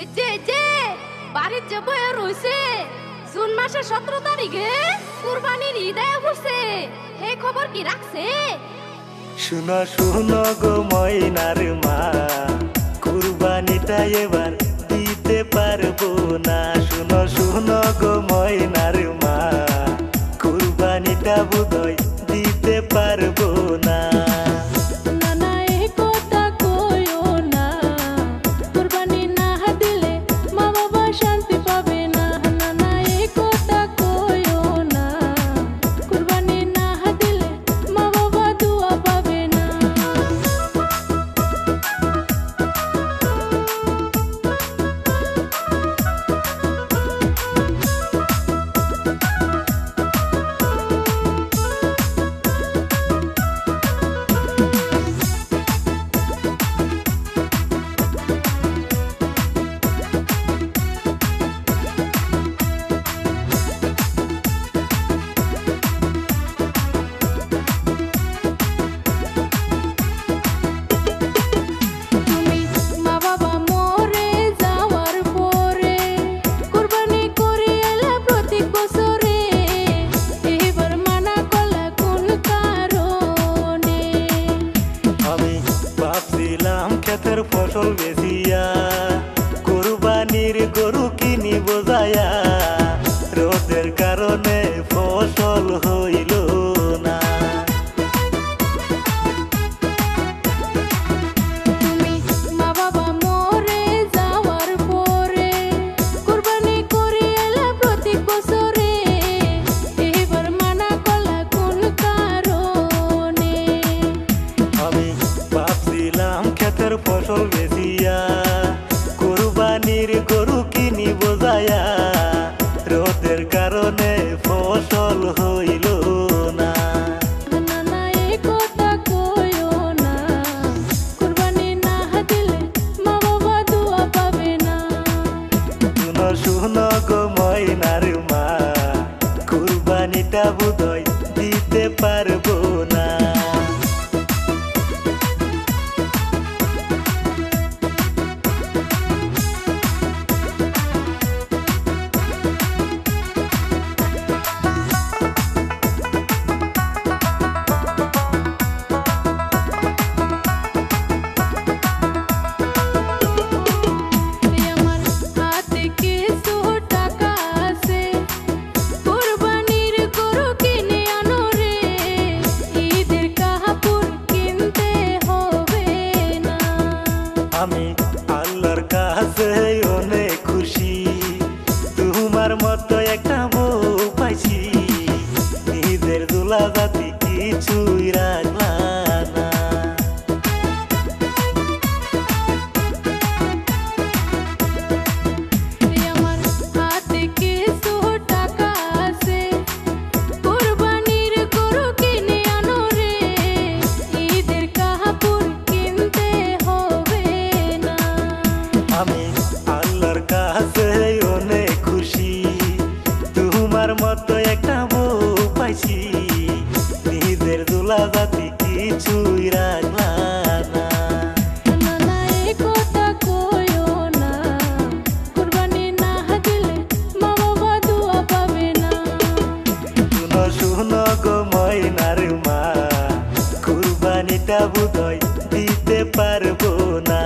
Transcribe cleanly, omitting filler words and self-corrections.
এই যে বাড়ির যে বয়ে রইছে জুন মাসের 17 তারিখে কুরবানির ঈদ আয়া পড়ছে। হে খবর কি রাখছে? শুনো শুনো গো ময়নার মা, কুরবানিটা এবার দিতে পারবো না। শুনো শুনো গো ময়নার মা, কুরবানিটা বোধহয় দিতে পারবো না। ক্ষেতের ফসল বেচিয়া কুরবানির গরু কিনি বোঝায়া, রোদের কারণে ফসল হইল না। ফসল বেচিয়া কুরবানির গরু কিনি বোঝায়া, রোদের কারণে ফসল হইল না। শুনো শুনো গো ময়নার মা, কুরবানিটা বোধহয় দিতে পারবো না। আমি আল্লাহর কাছে অনেক খুশি, তোমার মতো একটা বউ পাইছি। ঈদের দুলা জাতি কিছুই রাখলা না। আমি আল্লাহর কাছে অনেক খুশি, তোমার মতো একটা বউ পাইছি। ঈদের দুলা জাতি কিছুই রাখলা না। শুনো শুনো গো ময়নার মা, কুরবানিটা বোধহয় দিতে পারবো না।